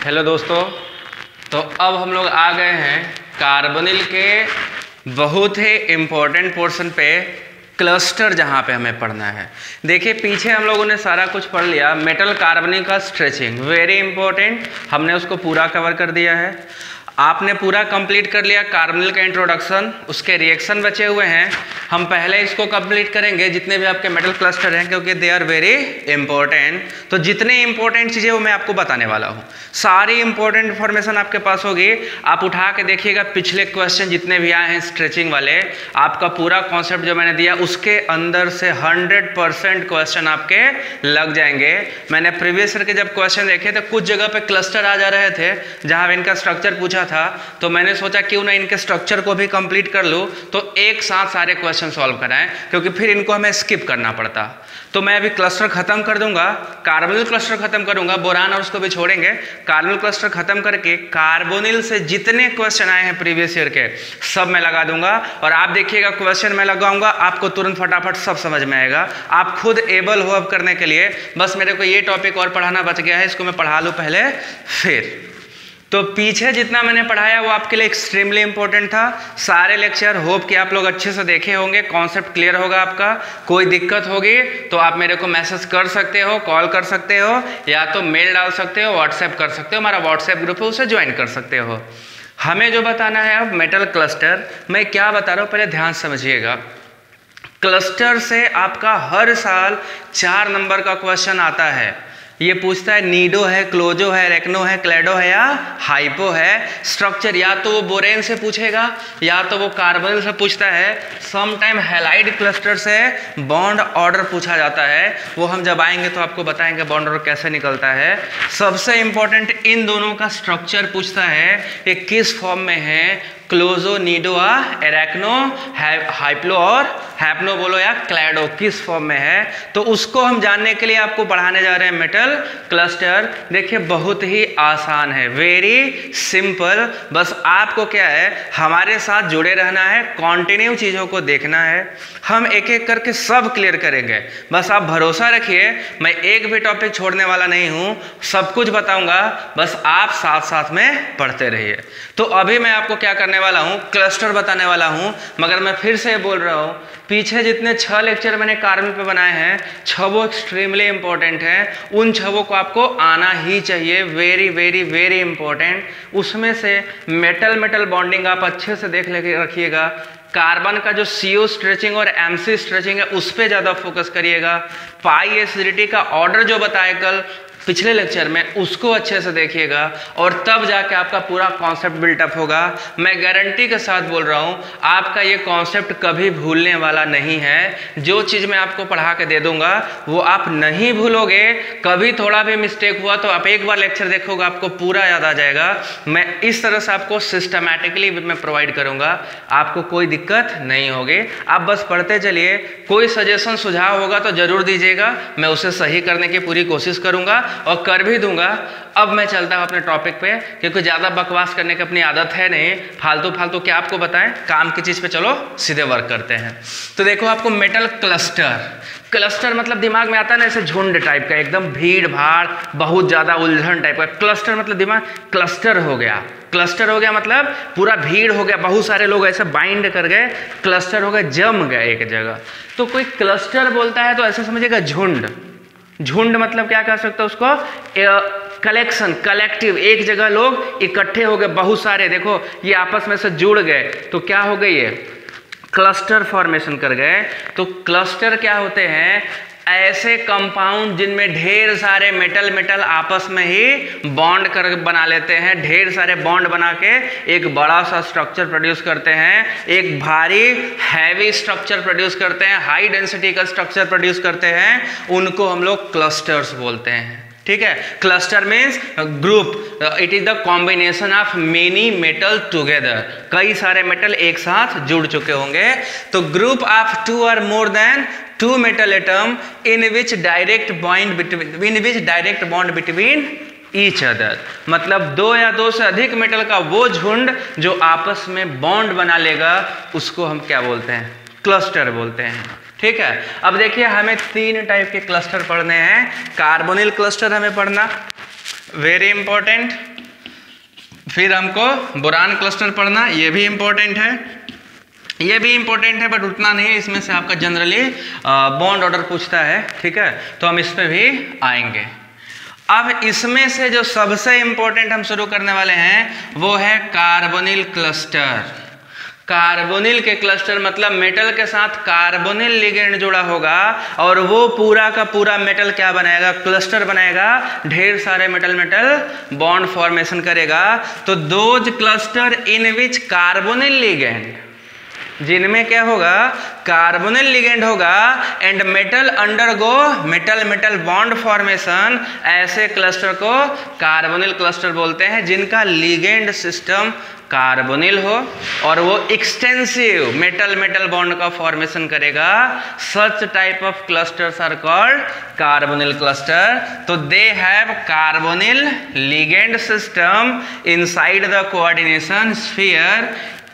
Hello दोस्तों, तो अब हम लोग आ गए हैं कार्बोनिल के बहुत ही इम्पोर्टेंट पोर्शन पे, क्लस्टर जहाँ पे हमें पढ़ना है। देखिए पीछे हम लोगों ने सारा कुछ पढ़ लिया, मेटल कार्बोनिल का स्ट्रेचिंग वेरी इंपॉर्टेंट, हमने उसको पूरा कवर कर दिया है। आपने पूरा कंप्लीट कर लिया कार्बोनिल का इंट्रोडक्शन, उसके रिएक्शन बचे हुए हैं, हम पहले इसको कंप्लीट करेंगे जितने भी आपके मेटल क्लस्टर हैं, क्योंकि दे आर वेरी इंपॉर्टेंट। तो जितने इंपॉर्टेंट चीज़ें वो मैं आपको बताने वाला हूँ, सारी इंपॉर्टेंट इंफॉर्मेशन आपके पास होगी। आप उठा के देखिएगा पिछले क्वेश्चन जितने भी आए हैं स्ट्रेचिंग वाले, आपका पूरा कॉन्सेप्ट जो मैंने दिया उसके अंदर से 100% क्वेश्चन आपके लग जाएंगे। मैंने प्रीवियस ईयर के जब क्वेश्चन देखे तो कुछ जगह पे क्लस्टर आ जा रहे थे जहाँ इनका स्ट्रक्चर पूछा था, तो मैंने सोचा क्यों ना इनके स्ट्रक्चर को भी कंप्लीट कर लूँ, तो एक साथ सारे क्वेश्चन सॉल्व कराएं, क्योंकि फिर इनको हमें स्किप करना पड़ता। तो मैं अभी क्लस्टर खत्म कर दूंगा, कार्बोनिल क्लस्टर खत्म करूंगा, बोरान और उसको भी छोड़ेंगे। कार्बोनिल क्लस्टर खत्म करके कार्बोनिल से जितने क्वेश्चन आए हैं प्रीवियस ईयर के सब मैं लगा दूंगा, और आप देखिएगा क्वेश्चन मैं लगाऊंगा आपको तुरंत फटाफट सब समझ में आएगा, आप खुद एबल हो अब करने के लिए। बस मेरे को ये टॉपिक और पढ़ाना बच गया है, इसको मैं पढ़ा लूँ पहले फिर। तो पीछे जितना मैंने पढ़ाया वो आपके लिए एक्सट्रीमली इंपॉर्टेंट था। सारे लेक्चर होप कि आप लोग अच्छे से देखे होंगे, कॉन्सेप्ट क्लियर होगा आपका। कोई दिक्कत होगी तो आप मेरे को मैसेज कर सकते हो, कॉल कर सकते हो, या तो मेल डाल सकते हो, व्हाट्सएप कर सकते हो, हमारा व्हाट्सएप ग्रुप है उसे ज्वाइन कर सकते हो। हमें जो बताना है अब मेटल क्लस्टर, मैं क्या बता रहा हूँ पहले ध्यान समझिएगा। क्लस्टर से आपका हर साल 4 नंबर का क्वेश्चन आता है। ये पूछता है नीडो है, क्लोजो है, रेक्नो है, क्लेडो है या हाइपो है। स्ट्रक्चर या तो वो बोरेन से पूछेगा या तो वो कार्बोनिल से पूछता है। सम टाइम हैलाइड क्लस्टर से बॉन्ड ऑर्डर पूछा जाता है, वो हम जब आएंगे तो आपको बताएंगे बॉन्ड ऑर्डर कैसे निकलता है। सबसे इंपॉर्टेंट इन दोनों का स्ट्रक्चर पूछता है, ये किस फॉर्म में है, क्लोजो, नीडो, एरेक्नो, हाइप्लो और हैप्नो बोलो या क्लैडो, किस फॉर्म में है। तो उसको हम जानने के लिए आपको पढ़ाने जा रहे हैं मेटल क्लस्टर। देखिए बहुत ही आसान है, वेरी सिंपल। बस आपको क्या है, हमारे साथ जुड़े रहना है, कंटिन्यू चीज़ों को देखना है, हम एक एक करके सब क्लियर करेंगे। बस आप भरोसा रखिए, मैं एक भी टॉपिक छोड़ने वाला नहीं हूँ, सब कुछ बताऊंगा, बस आप साथ साथ में पढ़ते रहिए। तो अभी मैं आपको क्या करने वाला हूं, क्लस्टर बताने वाला हूं, मगर मैं फिर से बोल रहा हूं, पीछे जितने 6 लेक्चर मैंने कार्बन पे बनाए हैं, 6 वो एक्सट्रीमली इंपॉर्टेंट हैं, उन 6 को आपको आना ही चाहिए, वेरी वेरी वेरी इंपॉर्टेंट। उसमें से मेटल बॉन्डिंग आप अच्छे से देख रखिएगा। कार्बन का जो CO स्ट्रेचिंग और MC स्ट्रेचिंग है उस पर ज़्यादा फोकस करिएगा। पाई एसिडिटी का ऑर्डर जो बताया कल पिछले लेक्चर में, उसको अच्छे से देखिएगा, और तब जाके आपका पूरा कॉन्सेप्ट बिल्टअप होगा। मैं गारंटी के साथ बोल रहा हूँ, आपका ये कॉन्सेप्ट कभी भूलने वाला नहीं है। जो चीज़ मैं आपको पढ़ा के दे दूंगा वो आप नहीं भूलोगे। कभी थोड़ा भी मिस्टेक हुआ तो आप एक बार लेक्चर देखोगे, आपको पूरा याद आ जाएगा। मैं इस तरह से आपको सिस्टमैटिकली मैं प्रोवाइड करूँगा, आपको कोई दिक्कत नहीं होगी। आप बस पढ़ते चलिए, कोई सजेशन सुझाव होगा तो ज़रूर दीजिएगा, मैं उसे सही करने की पूरी कोशिश करूँगा और कर भी दूंगा। अब मैं चलता हूं अपने टॉपिक पे, क्योंकि ज़्यादा बकवास करने की अपनी आदत है नहीं, फालतू क्या आपको बताएं, काम की चीज़ पे चलो सीधे वर्क करते हैं। तो देखो आपको मेटल क्लस्टर मतलब दिमाग में आता है ना ऐसे झुंड टाइप का, एकदम भीड़ भाड़, बहुत ज़्यादा उलझन टाइप का। क्लस्टर मतलब दिमाग क्लस्टर हो गया मतलब पूरा भीड़ हो गया, बहुत सारे लोग ऐसे बाइंड कर गए, क्लस्टर हो गए, जम गए एक जगह। तो कोई क्लस्टर बोलता है तो ऐसे समझिएगा झुंड मतलब क्या कह सकते हो उसको, कलेक्शन, कलेक्टिव, एक जगह लोग इकट्ठे हो गए बहुत सारे, देखो ये आपस में से जुड़ गए तो क्या हो गई, ये क्लस्टर फॉर्मेशन कर गए। तो क्लस्टर क्या होते हैं, ऐसे कंपाउंड जिनमें ढेर सारे मेटल आपस में ही बॉन्ड कर बना लेते हैं, ढेर सारे बॉन्ड बना के एक बड़ा सा स्ट्रक्चर प्रोड्यूस करते हैं, एक भारी हैवी स्ट्रक्चर प्रोड्यूस करते हैं, हाई डेंसिटी का स्ट्रक्चर प्रोड्यूस करते हैं, उनको हम लोग क्लस्टर्स बोलते हैं। ठीक है, cluster means group, it is the combination of many metal together, कई सारे मेटल एक साथ जुड़ चुके होंगे। तो ग्रुप ऑफ 2 और more than 2 metal atom in which direct bond between each other, मतलब 2 या 2 से अधिक मेटल का वो झुंड जो आपस में बॉन्ड बना लेगा, उसको हम क्या बोलते हैं, क्लस्टर बोलते हैं। ठीक है, अब देखिए हमें 3 टाइप के क्लस्टर पढ़ने हैं। कार्बोनिल क्लस्टर हमें पढ़ना, वेरी इंपॉर्टेंट। फिर हमको बोरान क्लस्टर पढ़ना, ये भी इम्पोर्टेंट है, ये भी इम्पोर्टेंट है बट उतना नहीं है, इसमें से आपका जनरली बॉन्ड ऑर्डर पूछता है, ठीक है, तो हम इस पे भी आएंगे। अब इसमें से जो सबसे इम्पोर्टेंट हम शुरू करने वाले हैं वो है कार्बोनिल क्लस्टर। कार्बोनिल के क्लस्टर मतलब मेटल के साथ कार्बोनिल लिगेंड जुड़ा होगा और वो पूरा का पूरा मेटल क्या बनाएगा, क्लस्टर बनाएगा, ढेर सारे मेटल मेटल बॉन्ड फॉर्मेशन करेगा। तो those cluster in which carbonyl ligand, जिनमें क्या होगा, कार्बोनिल लिगेंड होगा and metal undergo metal metal bond formation, ऐसे क्लस्टर को कार्बोनिल क्लस्टर बोलते हैं जिनका लिगेंड सिस्टम कार्बोनिल हो और वो एक्सटेंसिव मेटल मेटल बॉन्ड का फॉर्मेशन करेगा। Such type of clusters are called carbonyl cluster. तो they have carbonyl ligand system inside the coordination sphere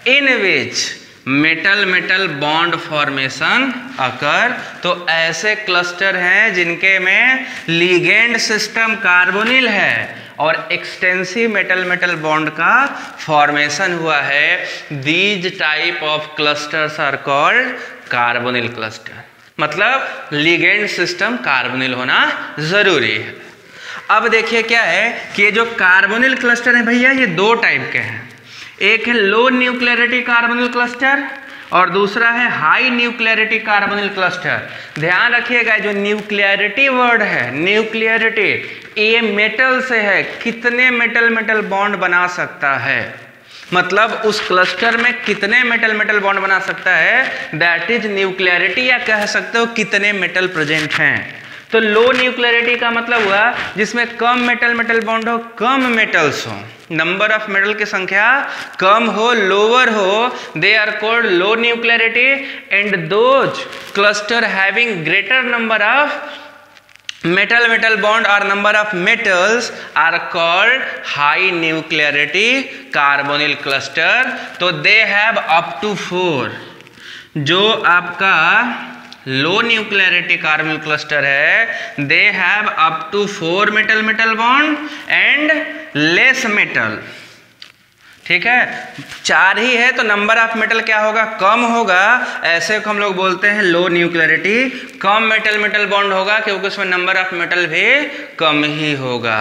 in which metal metal bond formation occur. तो ऐसे cluster हैं जिनके में लिगेंड सिस्टम कार्बोनिल है और एक्सटेंसिव मेटल मेटल बॉन्ड का formation हुआ है। These type of clusters are called carbonyl cluster. मतलब लिगेंड सिस्टम कार्बोनिल होना जरूरी है। अब देखिए क्या है कि ये जो कार्बोनिल क्लस्टर है भैया, ये दो टाइप के हैं। एक है लो न्यूक्लियरिटी कार्बोनिल क्लस्टर और दूसरा है हाई न्यूक्लियरिटी कार्बोनिल क्लस्टर। ध्यान रखिएगा, जो न्यूक्लियरिटी वर्ड है, न्यूक्लियरिटी, ये मेटल से है, कितने मेटल मेटल बॉन्ड बना सकता है, मतलब उस क्लस्टर में कितने मेटल मेटल बॉन्ड बना सकता है, दैट इज न्यूक्लियरिटी, या कह सकते हो कितने मेटल प्रेजेंट हैं। तो लो न्यूक्लियरिटी का मतलब हुआ जिसमें कम मेटल मेटल बॉन्ड हो, कम मेटल्स हो, नंबर ऑफ मेटल की संख्या कम हो, लोअर हो, they are called low nuclearity. And those cluster having greater number of metal metal bond और number of metals are called high nuclearity carbonyl cluster. तो दे हैव अप टू 4। जो आपका लो न्यूक्लियरिटी carbonyl cluster है, they have up to 4 metal metal bond and less metal, ठीक है, 4 ही है तो number of metal क्या होगा, कम होगा, ऐसे को हम लोग बोलते हैं लो न्यूक्लियरिटी। कम मेटल मेटल बॉन्ड होगा क्योंकि उसमें नंबर ऑफ मेटल भी कम ही होगा।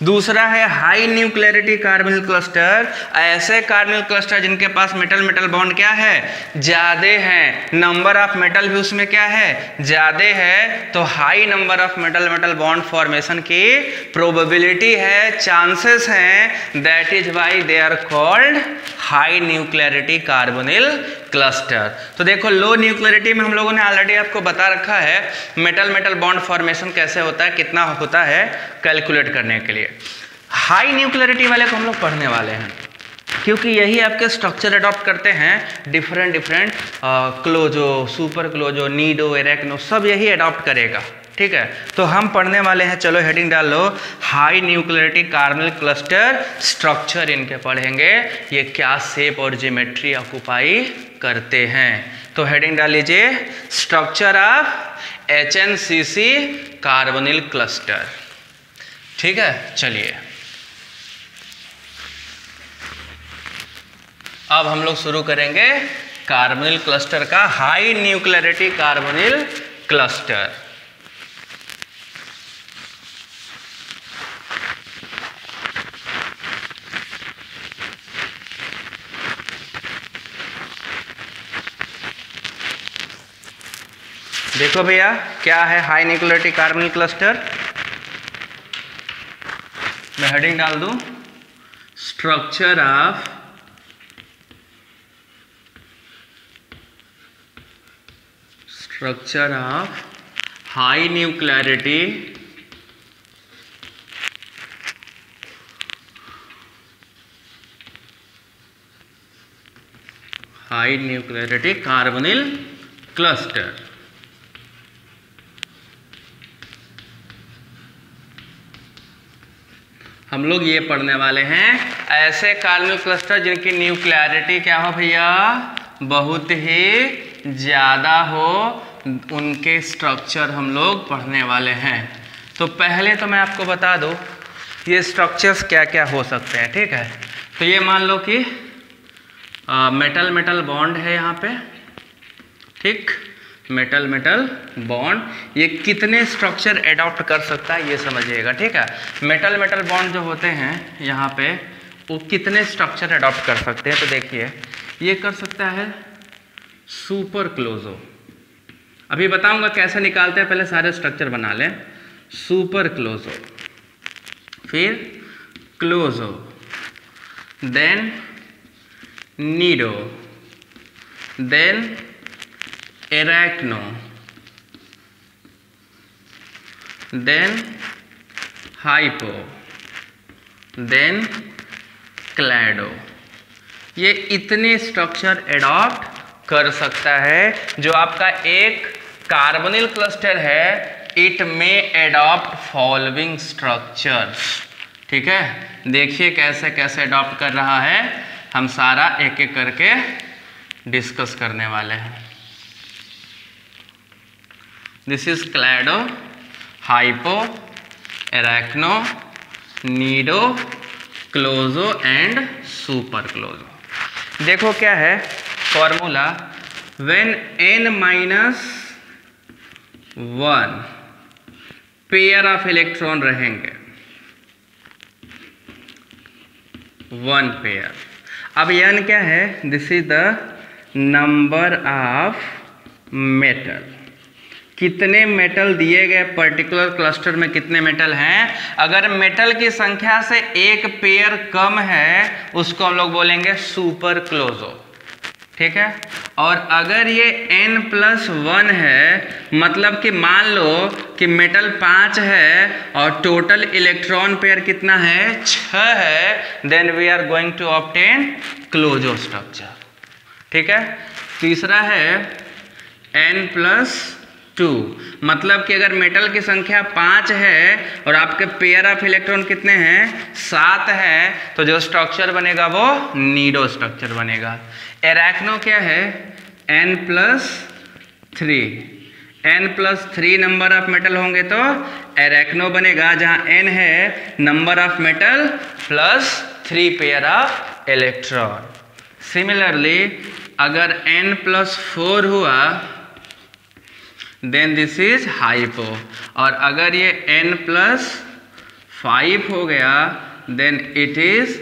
दूसरा है हाई न्यूक्लियरिटी कार्बोनिल क्लस्टर, ऐसे कार्बोनिल क्लस्टर जिनके पास मेटल मेटल बॉन्ड क्या है, ज्यादा है, नंबर ऑफ मेटल भी उसमें क्या है, ज्यादा है, तो high number of metal metal bond formation की प्रोबेबिलिटी है, चांसेस हैं, that is why they are called high nuclearity carbonyl cluster. तो देखो लो न्यूक्लियरिटी में हम लोगों ने ऑलरेडी आपको बता रखा है मेटल मेटल बॉन्ड फॉर्मेशन कैसे होता है, कितना होता है, कैलकुलेट करने के लिए। हाई न्यूक्लियरिटी वाले को हम लोग पढ़ने वाले हैं क्योंकि यही आपके स्ट्रक्चर अडॉप्ट करते हैं, डिफरेंट डिफरेंट क्लोजो, सुपर क्लोजो, नीडो, एरेक्नो, सब यही अडॉप्ट करेगा, ठीक है। तो हम पढ़ने वाले हैं, चलो हेडिंग डाल लो, high nuclearity carbonyl cluster structure इनके पढ़ेंगे, ये क्या शेप और ज्योमेट्री ऑक्युपाई करते हैं। तो हेडिंग डाल लीजिए, structure of HNCC carbonyl cluster, ठीक है। चलिए अब हम लोग शुरू करेंगे कार्बोनिल क्लस्टर का, हाई न्यूक्लियरिटी कार्बोनिल क्लस्टर। देखो भैया क्या है हाई न्यूक्लियरिटी कार्बोनिल क्लस्टर, मैं हेडिंग डाल दूं, structure of high nuclearity carbonyl cluster. हम लोग ये पढ़ने वाले हैं ऐसे कार्बोनिल क्लस्टर जिनकी न्यूक्लियरिटी क्या हो भैया, बहुत ही ज्यादा हो, उनके स्ट्रक्चर हम लोग पढ़ने वाले हैं। तो पहले तो मैं आपको बता दूं ये स्ट्रक्चर्स क्या क्या हो सकते हैं, ठीक है। तो ये मान लो कि मेटल मेटल बॉन्ड है यहाँ पे, ठीक, मेटल मेटल बॉन्ड। ये कितने स्ट्रक्चर एडॉप्ट कर सकता है ये समझिएगा, ठीक है। मेटल मेटल बॉन्ड जो होते हैं यहाँ पे वो कितने स्ट्रक्चर एडॉप्ट कर सकते हैं, तो देखिए ये कर सकता है सुपर क्लोजो। अभी बताऊंगा कैसे निकालते हैं, पहले सारे स्ट्रक्चर बना लें। सुपर क्लोजो, फिर closo, then nido, then arachno, then hypho, then klado. ये इतने स्ट्रक्चर एडॉप्ट कर सकता है। जो आपका एक कार्बोनिल क्लस्टर है, इट में एडॉप्ट फॉलोइंग स्ट्रक्चर्स, ठीक है। देखिए कैसे कैसे एडॉप्ट कर रहा है, हम सारा एक एक करके डिस्कस करने वाले हैं। This is klado, hypho, arachno, nido, closo and super closo. देखो क्या है formula, when n minus 1 pair of electron रहेंगे, 1 पेयर। अब n क्या है, this is the number of metal. कितने मेटल दिए गए पर्टिकुलर क्लस्टर में, कितने मेटल हैं। अगर मेटल की संख्या से एक पेयर कम है उसको हम लोग बोलेंगे सुपर क्लोजो, ठीक है। और अगर ये n+1 है, मतलब कि मान लो कि मेटल 5 है और टोटल इलेक्ट्रॉन पेयर कितना है, 6 है, then we are going to obtain closo structure, ठीक है। तीसरा है n+2, मतलब कि अगर मेटल की संख्या 5 है और आपके पेयर ऑफ इलेक्ट्रॉन कितने हैं, 7 है, तो जो स्ट्रक्चर बनेगा वो नीडो स्ट्रक्चर बनेगा। एरैक्नो क्या है, n+3, n+3 number of metal होंगे तो एरैक्नो बनेगा, जहां n है number of metal plus 3 pair of electron. Similarly अगर n+4 हुआ देन दिस इज हाइपो, और अगर ये n+5 हो गया देन इट इज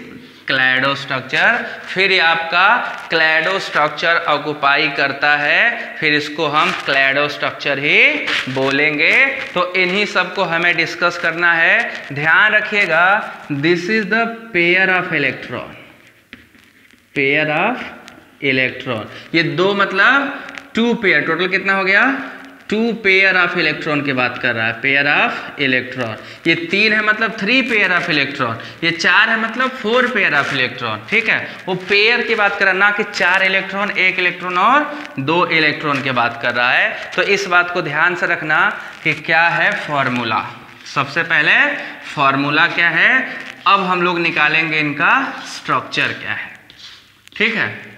क्लैडो स्ट्रक्चर। फिर ये आपका क्लैडो स्ट्रक्चर ऑक्युपाई करता है, फिर इसको हम क्लैडो स्ट्रक्चर ही बोलेंगे। तो इन्हीं सब को हमें डिस्कस करना है। ध्यान रखिएगा, this is the pair of electron, pair of electron. ये 2 मतलब 2 पेयर, टोटल कितना हो गया, 2 पेयर ऑफ इलेक्ट्रॉन की बात कर रहा है, पेयर ऑफ इलेक्ट्रॉन। ये 3 है मतलब 3 पेयर ऑफ इलेक्ट्रॉन, ये 4 है मतलब 4 पेयर ऑफ इलेक्ट्रॉन, ठीक है। वो पेयर की बात कर रहा है, ना कि 4 इलेक्ट्रॉन, 1 इलेक्ट्रॉन और 2 इलेक्ट्रॉन की बात कर रहा है। तो इस बात को ध्यान से रखना कि क्या है फॉर्मूला। सबसे पहले फॉर्मूला क्या है, अब हम लोग निकालेंगे इनका स्ट्रक्चर क्या है, ठीक है।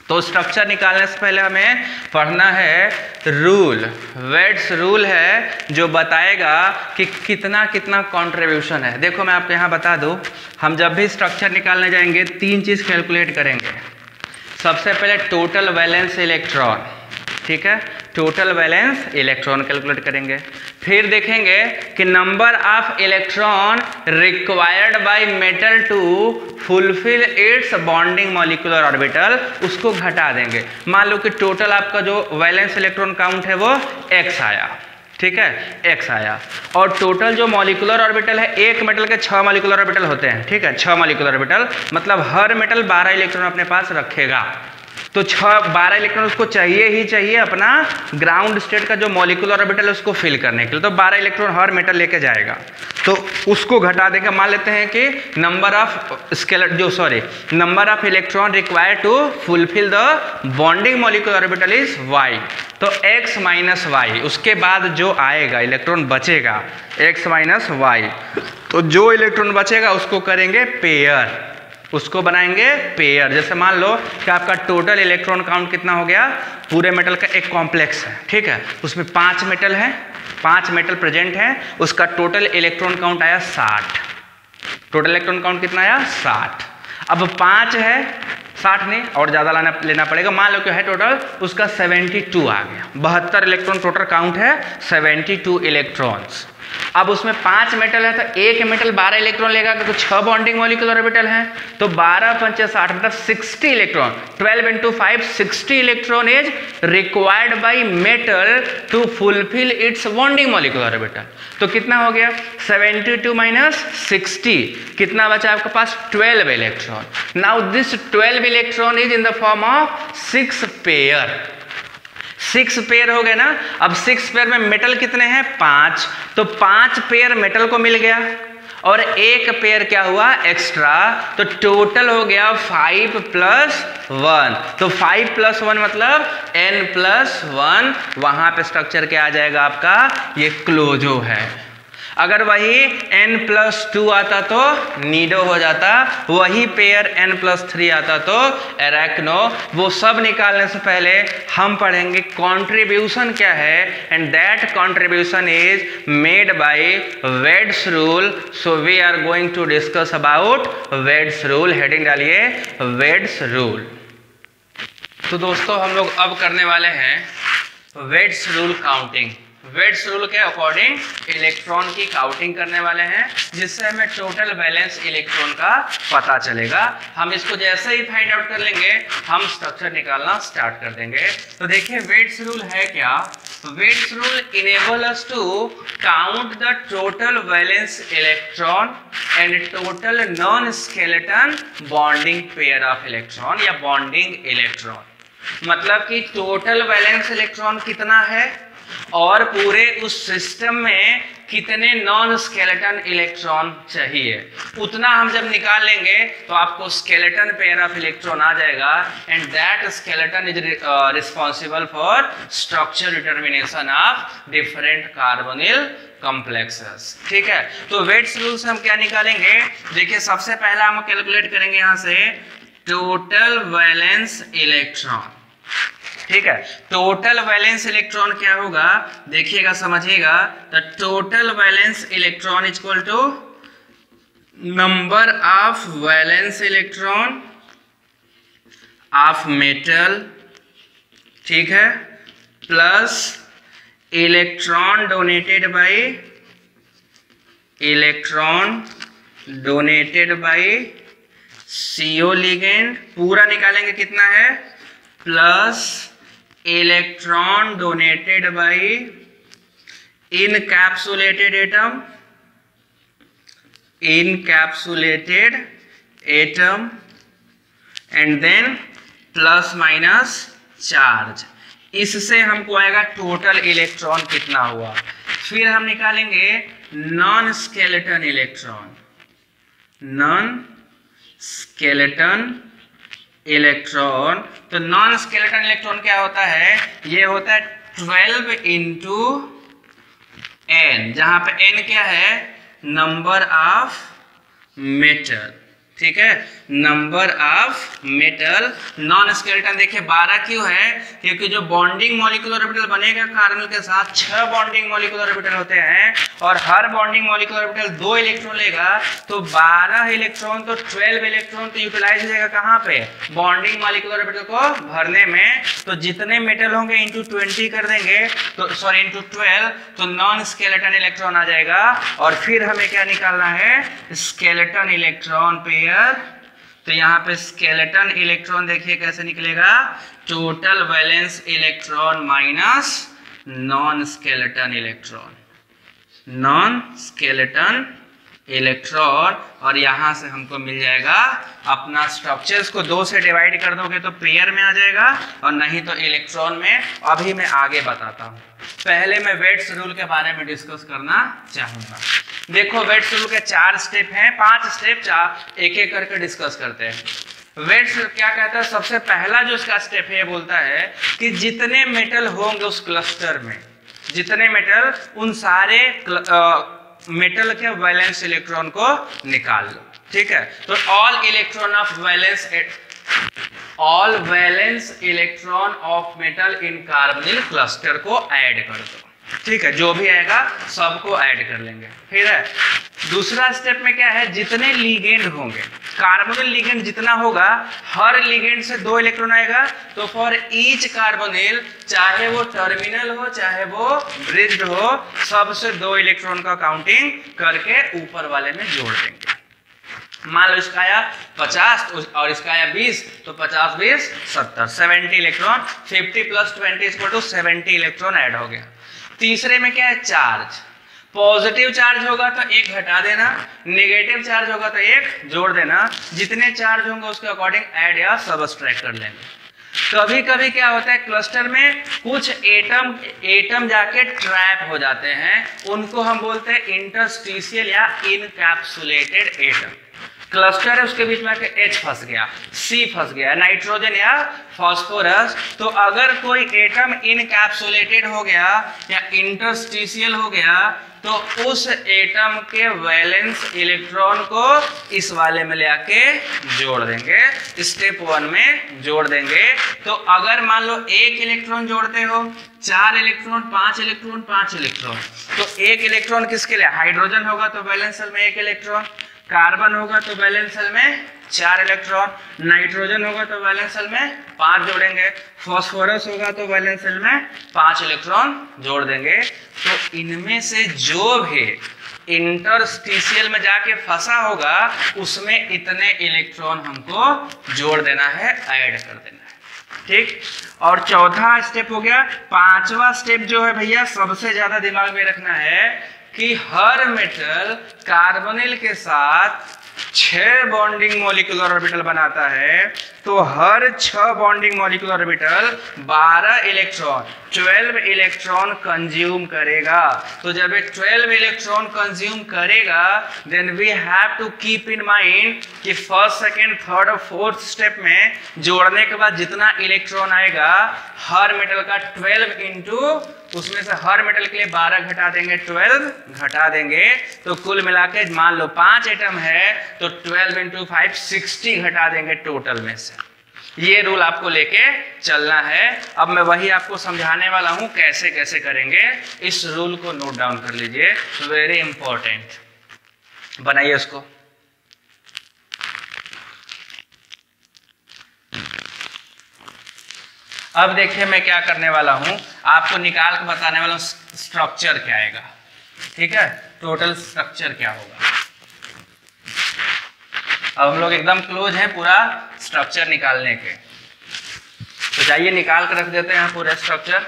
तो स्ट्रक्चर निकालने से पहले हमें पढ़ना है रूल। वेट्स रूल है जो बताएगा कि कितना कितना कंट्रीब्यूशन है। देखो मैं आपको यहाँ बता दूँ, हम जब भी स्ट्रक्चर निकालने जाएंगे 3 चीज़ कैलकुलेट करेंगे। सबसे पहले टोटल वैलेंस इलेक्ट्रॉन, ठीक है, टोटल वैलेंस इलेक्ट्रॉन कैलकुलेट करेंगे। फिर देखेंगे कि number of electron required by metal to fulfil its bonding molecular orbital, उसको घटा देंगे। मान लो कि टोटल आपका जो वैलेंस इलेक्ट्रॉन काउंट है वो x आया, ठीक है, x आया, और टोटल जो मॉलिक्यूलर ऑर्बिटल है, एक मेटल के 6 मॉलिक्यूलर ऑर्बिटल होते हैं, ठीक है, 6 मॉलिक्यूलर ऑर्बिटल, मतलब हर मेटल 12 इलेक्ट्रॉन अपने पास रखेगा। तो 12 इलेक्ट्रॉन उसको चाहिए ही चाहिए अपना ग्राउंड स्टेट का जो मॉलिक्यूलर ऑर्बिटल है उसको फिल करने के लिए। तो 12 इलेक्ट्रॉन हर मेटल लेके जाएगा, तो उसको घटा देगा। मान लेते हैं कि number of electron required to fulfil the bonding molecular orbital is y, तो x माइनस वाई, उसके बाद जो आएगा इलेक्ट्रॉन बचेगा x माइनस वाई, तो जो इलेक्ट्रॉन बचेगा उसको करेंगे पेयर, उसको बनाएंगे पेयर। जैसे मान लो कि आपका टोटल इलेक्ट्रॉन काउंट कितना हो गया, पूरे मेटल का एक कॉम्प्लेक्स है, ठीक है, उसमें 5 मेटल है, 5 मेटल प्रेजेंट है, उसका टोटल इलेक्ट्रॉन काउंट आया 60। टोटल इलेक्ट्रॉन काउंट कितना आया 60। अब 5 है, 60 नहीं और ज़्यादा लेना पड़ेगा। मान लो कि है टोटल उसका 72 आ गया, 72 इलेक्ट्रॉन टोटल काउंट है, 72 इलेक्ट्रॉन्स। अब उसमें 5 मेटल है तो एक मेटल 12 इलेक्ट्रॉन लेगा, तो 6 बॉन्डिंग मॉलिक्यूलर ऑर्बिटल हैं, तो 12 पंचे 60 मतलब 60 electron. 12 into 5 60 electron is required by metal to fulfil its bonding molecular orbital. तो कितना हो गया 72 माइनस 60, कितना बचा आपके पास 12 electron. Now this 12 electron is in the form of 6 pair. 6 pair हो गए ना। अब 6 पेयर में मेटल कितने हैं 5, तो 5 पेयर मेटल को मिल गया और एक पेयर क्या हुआ एक्स्ट्रा, तो टोटल हो गया 5 + 1। तो 5 + 1 मतलब n + 1। वहां पे स्ट्रक्चर क्या आ जाएगा आपका, ये क्लोजो है। अगर वही n + 2 आता तो नीडो हो जाता, वही पेयर n + 3 आता तो एरेक्नो। वो सब निकालने से पहले हम पढ़ेंगे कंट्रीब्यूशन क्या है, and that contribution is made by Wade's rule. So we are going to discuss about Wade's rule. Heading डालिए वेड्स रूल। तो दोस्तों हम लोग अब करने वाले हैं Wade's rule counting. Wade's rule के अकॉर्डिंग इलेक्ट्रॉन की काउंटिंग करने वाले हैं, जिससे हमें टोटल बैलेंस इलेक्ट्रॉन का पता चलेगा। हम इसको जैसे ही फाइंड आउट कर लेंगे हम स्ट्रक्चर निकालना स्टार्ट कर देंगे। तो देखिए वेड्स रूल है क्या। Wade's rule enable us to count the total valence electron and total non skeleton bonding pair of electron या बॉन्डिंग इलेक्ट्रॉन। मतलब कि टोटल वैलेंस इलेक्ट्रॉन कितना है और पूरे उस सिस्टम में कितने नॉन स्केलेटन इलेक्ट्रॉन चाहिए, उतना हम जब निकाल लेंगे तो आपको स्केलेटन पेयर ऑफ इलेक्ट्रॉन आ जाएगा। And that skeleton is responsible for structure determination of different carbonyl complexes. ठीक है, तो वेड्स रूल से हम क्या निकालेंगे, देखिए सबसे पहला हम कैलकुलेट करेंगे यहां से टोटल वैलेंस इलेक्ट्रॉन। ठीक है, टोटल वैलेंस इलेक्ट्रॉन क्या होगा देखिएगा समझिएगा। तो total valence electron is equal to number of valence electron of metal, ठीक है, plus electron donated by CO ligand, पूरा निकालेंगे कितना है, plus electron donated by encapsulated atom and then plus minus charge. इससे हमको आएगा टोटल इलेक्ट्रॉन कितना हुआ। फिर हम निकालेंगे नॉन स्केलेटन इलेक्ट्रॉन। तो नॉन स्केलेटन इलेक्ट्रॉन क्या होता है, ये होता है 12 into n, जहां पे n क्या है नंबर ऑफ मेटल। ठीक है, number of metal. Non skeleton देखिए 12 क्यों है, क्योंकि जो बॉन्डिंग मॉलिक्यूलर ऑर्बिटल बनेगा कार्बन के साथ 6 बॉन्डिंग मॉलिक्यूलर ऑर्बिटल होते हैं और हर बॉन्डिंग मॉलिक्यूलर ऑर्बिटल 2 इलेक्ट्रॉन लेगा, तो 12 इलेक्ट्रॉन तो 12 इलेक्ट्रॉन तो यूटिलाइज हो जाएगा कहाँ पे, बॉन्डिंग मॉलिक्यूलर ऑर्बिटल को भरने में। तो जितने मेटल होंगे इंटू 20 कर देंगे, तो सॉरी इंटू 12, तो नॉन स्केलेटन इलेक्ट्रॉन आ जाएगा। और फिर हमें क्या निकालना है, स्केलेटन इलेक्ट्रॉन पेयर। तो यहाँ पे स्केलेटन इलेक्ट्रॉन देखिए कैसे निकलेगा, total valence electron minus non skeleton electron, और यहां से हमको मिल जाएगा अपना स्ट्रक्चर्स को 2 से डिवाइड कर दोगे तो पेयर में आ जाएगा और नहीं तो इलेक्ट्रॉन में। अभी मैं आगे बताता हूं, पहले मैं वेड्स रूल के बारे में डिस्कस करना चाहूंगा। देखो वेड्स रूल के 4 स्टेप हैं, 5 स्टेप, एक एक करके डिस्कस करते हैं। वेड्स क्या कहता है, सबसे पहला जो इसका स्टेप है ये बोलता है कि जितने मेटल होंगे उस क्लस्टर में, जितने मेटल, उन सारे मेटल के वैलेंस इलेक्ट्रॉन को निकाल लो। ठीक है, तो all valence electron of metal in carbonyl cluster को ऐड कर दो। ठीक है, जो भी आएगा सबको ऐड कर लेंगे। फिर है दूसरा स्टेप में क्या है, जितने लिगेंड होंगे, कार्बोनिल लिगेंड जितना होगा, हर लिगेंड से 2 इलेक्ट्रॉन आएगा, तो फॉर ईच कार्बोनिल, चाहे वो टर्मिनल हो चाहे वो ब्रिज्ड हो, सबसे 2 इलेक्ट्रॉन का काउंटिंग करके ऊपर वाले में जोड़ देंगे। मान लो इसका आया 50 और इसका आया 20, तो 50 20 70, 70 इलेक्ट्रॉन, 50 + 20 = 70 इलेक्ट्रॉन ऐड हो गया। तीसरे में क्या है, चार्ज। पॉजिटिव चार्ज होगा तो 1 घटा देना, नेगेटिव चार्ज होगा तो 1 जोड़ देना, जितने चार्ज होंगे उसके अकॉर्डिंग ऐड या सबट्रैक्ट कर लेंगे। कभी कभी क्या होता है, क्लस्टर में कुछ एटम जाके ट्रैप हो जाते हैं, उनको हम बोलते हैं इंटरस्टिशियल या इनकैप्सुलेटेड एटम। क्लस्टर है, उसके बीच में आके H फंस गया, C फंस गया, नाइट्रोजन या फास्फोरस, तो अगर कोई एटम इनकैप्सुलेटेड हो गया या इंटरस्टिशियल हो गया, तो उस एटम के वैलेंस इलेक्ट्रॉन को इस वाले में ले आके जोड़ देंगे, स्टेप 1 में जोड़ देंगे। तो अगर मान लो 1 इलेक्ट्रॉन जोड़ते हो, 4 इलेक्ट्रॉन, 5 इलेक्ट्रॉन, 5 इलेक्ट्रॉन, तो 1 इलेक्ट्रॉन किसके लिए, हाइड्रोजन होगा तो वैलेंस शेल में 1 इलेक्ट्रॉन, कार्बन होगा तो वैलेंस शेल में 4 इलेक्ट्रॉन, नाइट्रोजन होगा तो वैलेंस शेल में 5 जोड़ेंगे, फास्फोरस होगा तो वैलेंस शेल में 5 इलेक्ट्रॉन जोड़ देंगे। तो इनमें से जो भी इंटरस्टिशियल में जाके फंसा होगा, उसमें इतने इलेक्ट्रॉन हमको जोड़ देना है, ऐड कर देना है, ठीक। और चौथा स्टेप हो गया। पांचवा स्टेप जो है भैया, सबसे ज्यादा दिमाग में रखना है कि हर मेटल कार्बोनिल के साथ 6 बॉन्डिंग मॉलिक्यूलर ऑर्बिटल बनाता है, तो हर 6 bonding molecular orbital 12 electron 12 electron consume करेगा। तो जब ये 12 इलेक्ट्रॉन कंज्यूम करेगा, then we have to keep in mind कि फर्स्ट, सेकेंड, थर्ड और फोर्थ स्टेप में जोड़ने के बाद जितना इलेक्ट्रॉन आएगा, हर मेटल का 12 इंटू, उसमें से हर मेटल के लिए 12 घटा देंगे, 12 घटा देंगे, तो कुल मिला के मान लो 5 एटम है, तो 12 इंटू 5 60 घटा देंगे टोटल में से। ये रूल आपको लेके चलना है। अब मैं वही आपको समझाने वाला हूं, कैसे कैसे करेंगे। इस रूल को नोट डाउन कर लीजिए, वेरी इंपॉर्टेंट, बनाइए उसको। अब देखिए मैं क्या करने वाला हूं, आपको निकाल के बताने वाला हूं स्ट्रक्चर क्या आएगा, ठीक है, टोटल स्ट्रक्चर क्या होगा। अब हम लोग एकदम क्लोज हैं पूरा स्ट्रक्चर निकालने के, तो जाइए निकाल कर रख देते हैं पूरा स्ट्रक्चर।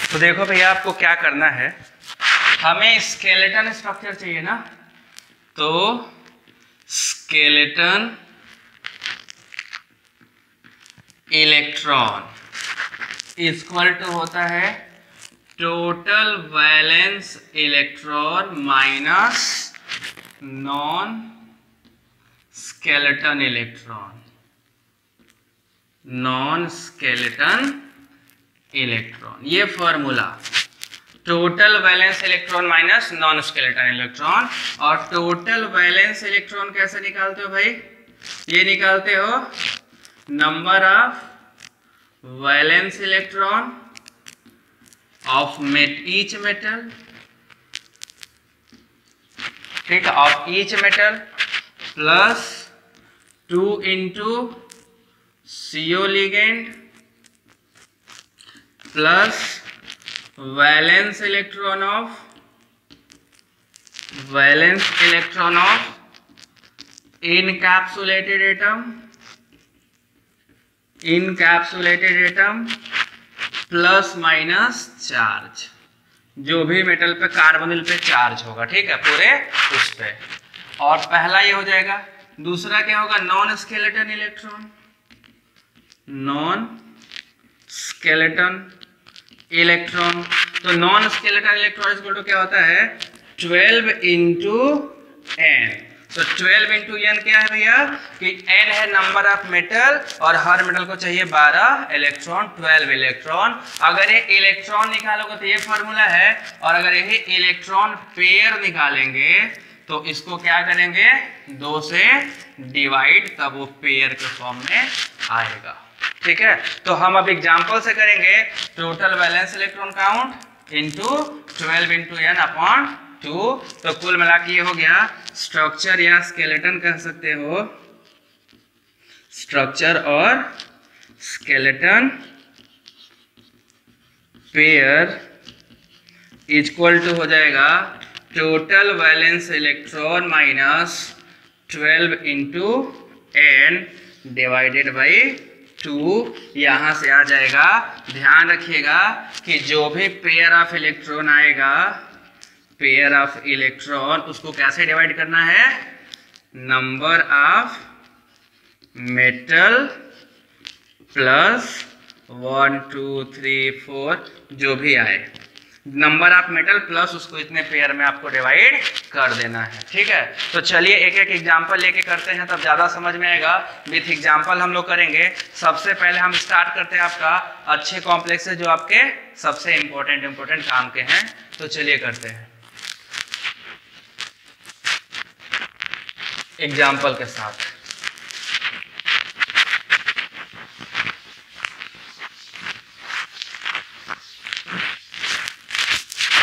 तो देखो भैया, आपको क्या करना है, हमें स्केलेटन स्ट्रक्चर चाहिए ना, तो स्केलेटन इलेक्ट्रॉन इक्वल टू होता है total valence electron minus non skeleton electron, non skeleton electron. ये formula, total valence electron minus non skeleton electron. और टोटल वैलेंस इलेक्ट्रॉन कैसे निकालते हो भाई, ये निकालते हो number of valence electron of each metal, ठीक है, of each metal plus 2 into CO ligand plus valence electron of encapsulated atom plus minus charge, जो भी मेटल पे कार्बोनिल पे चार्ज होगा, ठीक है, पूरे उस पे। और पहला ये हो जाएगा। दूसरा क्या होगा, non skeleton electron, non skeleton electron. तो non skeleton electron equal to क्या होता है, 12 इंटू n। तो 12 इंटू n क्या है भैया कि n है नंबर ऑफ मेटल और हर मेटल को चाहिए 12 इलेक्ट्रॉन, 12 इलेक्ट्रॉन। अगर ये इलेक्ट्रॉन निकालोगे तो ये फॉर्मूला है, और अगर यही इलेक्ट्रॉन पेयर निकालेंगे तो इसको क्या करेंगे 2 से डिवाइड, तब वो पेयर के फॉर्म में आएगा। ठीक है, तो हम अब एग्जांपल से करेंगे total valence electron count into 12 into n upon 2। तो कुल मिला के ये हो गया स्ट्रक्चर या स्केलेटन कह सकते हो, स्ट्रक्चर और स्केलेटन पेयर इक्वल टू हो जाएगा total valence electron minus 12 into n divided by 2। यहां से आ जाएगा। ध्यान रखिएगा कि जो भी पेयर ऑफ इलेक्ट्रॉन आएगा, पेयर ऑफ इलेक्ट्रॉन, उसको कैसे डिवाइड करना है, नंबर ऑफ मेटल प्लस 1 2 3 4 जो भी आए, नंबर ऑफ मेटल प्लस उसको इतने पेयर में आपको डिवाइड कर देना है। ठीक है, तो चलिए एक एक एग्जांपल लेके करते हैं, तब ज्यादा समझ में आएगा। विथ एग्जांपल हम लोग करेंगे। सबसे पहले हम स्टार्ट करते हैं आपका अच्छे कॉम्प्लेक्स से जो आपके सबसे इंपॉर्टेंट काम के हैं। तो चलिए करते हैं एग्जाम्पल के साथ।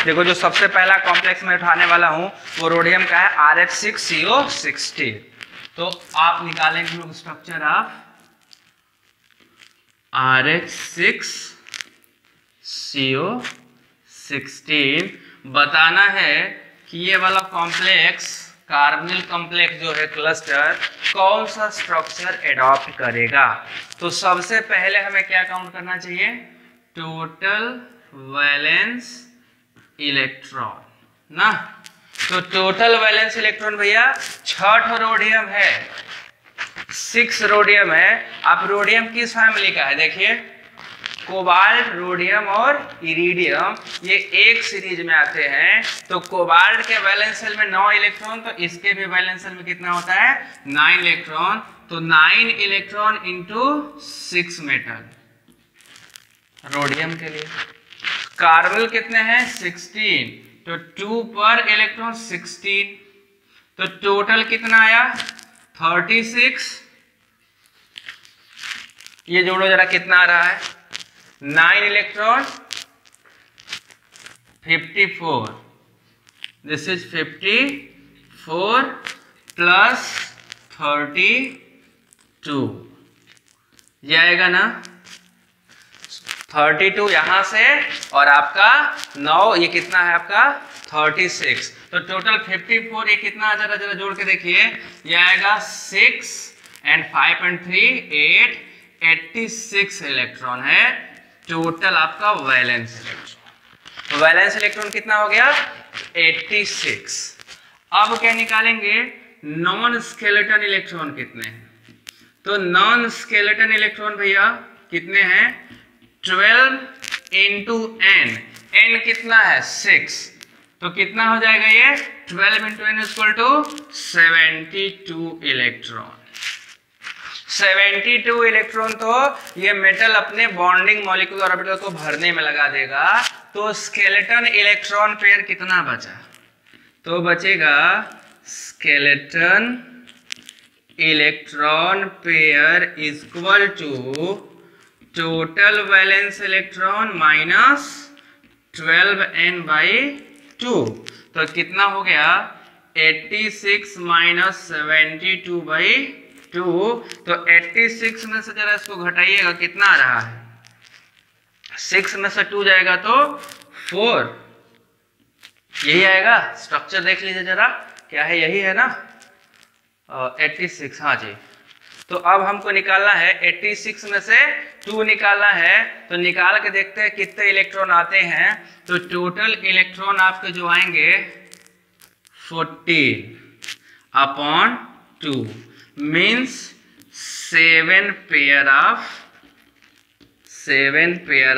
देखो जो सबसे पहला कॉम्प्लेक्स मैं उठाने वाला हूं वो रोडियम का है RF6CO16। तो आप निकालेंगे हम लोग स्ट्रक्चर ऑफ RF6CO16। बताना है कि ये वाला कॉम्प्लेक्स कार्बोनिल कॉम्प्लेक्स जो है क्लस्टर कौन सा स्ट्रक्चर एडॉप्ट करेगा। तो सबसे पहले हमें क्या काउंट करना चाहिए, टोटल वैलेंस इलेक्ट्रॉन ना। तो टोटल वैलेंस इलेक्ट्रॉन भैया 6 रोडियम है, 6 रोडियम है। आप रोडियम किस फैमिली का है, देखिए कोबाल्ट, रोडियम और इरिडियम, ये एक सीरीज में आते हैं। तो कोबाल्ट के वैलेंस शेल में 9 इलेक्ट्रॉन, तो इसके भी वैलेंस शेल में कितना होता है 9 इलेक्ट्रॉन। तो 9 इलेक्ट्रॉन इंटू 6 मेटल रोडियम के लिए। कार्बन कितने हैं 16, तो 2 पर इलेक्ट्रॉन 16, तो टोटल कितना आया 36। ये जोड़ो जरा कितना आ रहा है, 9 इलेक्ट्रॉन 54, दिस इज 54 प्लस 32, ये आएगा ना 32 यहां से, और आपका 9, ये कितना है आपका 36। तो टोटल 54, ये कितना आ जरा जरा जोड़ के देखिए, ये आएगा 6 and 5 and 3 8, 86 इलेक्ट्रॉन है टोटल आपका वैलेंस इलेक्ट्रॉन। वैलेंस इलेक्ट्रॉन कितना हो गया 86। अब क्या निकालेंगे, नॉन स्केलेटन इलेक्ट्रॉन कितने हैं। तो नॉन स्केलेटन इलेक्ट्रॉन भैया कितने हैं 12 इंटू n, n कितना है 6, तो कितना हो जाएगा ये 12 into n equal to 72 electron. 72 electron तो ये मेटल अपने बॉन्डिंग मॉलिक्यूलर ऑर्बिटल को भरने में लगा देगा। तो स्केलेटन इलेक्ट्रॉन पेयर कितना बचा, तो बचेगा skeleton electron pair equal to total valence electron minus 12n by 2। तो कितना हो गया 86 माइनस 72 बाई 2। तो 86 में से जरा इसको घटाइएगा, कितना आ रहा है 6 में से 2 जाएगा तो 4, यही आएगा। स्ट्रक्चर देख लीजिए जरा, क्या है, यही है ना 86, हाँ जी। तो अब हमको निकालना है 86 में से 2 निकालना है। तो निकाल के देखते हैं कितने इलेक्ट्रॉन आते हैं। तो टोटल इलेक्ट्रॉन आपके जो आएंगे 14 upon 2 means 7 pair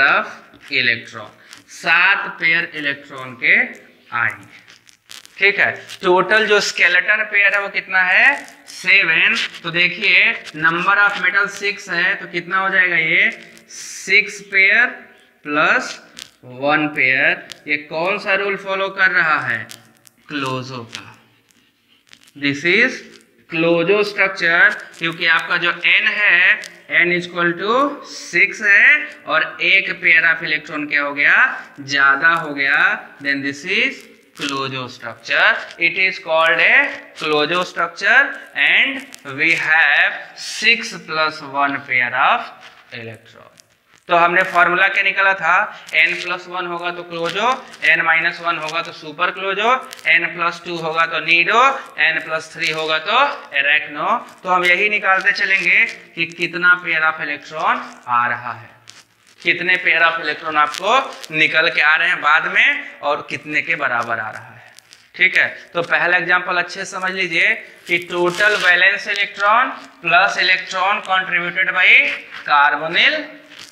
of electron, 7 pair electron के आएंगे। ठीक है। टोटल जो स्केलेटन पेयर है वो कितना है 7। तो देखिए नंबर ऑफ मेटल 6 है तो कितना हो जाएगा ये 6 पेयर प्लस 1 पेयर। ये कौन सा रूल फॉलो कर रहा है क्लोजो का। दिस इज क्लोजो स्ट्रक्चर, क्योंकि आपका जो n है n इक्वल टू 6 है और एक पेयर ऑफ इलेक्ट्रॉन क्या हो गया ज्यादा हो गया, then this is closo structure. It is called a closo structure and we have 6 + 1 pair of electron. तो हमने फॉर्मूला क्या निकाला था n+1 होगा तो क्लोजो, n-1 होगा तो सुपर क्लोजो, n+2 होगा तो नीडो, n+3 होगा तो एरेक्नो। तो हम यही निकालते चलेंगे कि कितना पेयर ऑफ इलेक्ट्रॉन आ रहा है, कितने पेयर ऑफ इलेक्ट्रॉन आपको निकल के आ रहे हैं बाद में और कितने के बराबर आ रहा है। ठीक है, तो पहला एग्जांपल अच्छे से समझ लीजिए कि total valence electron plus electron contributed bye carbonyl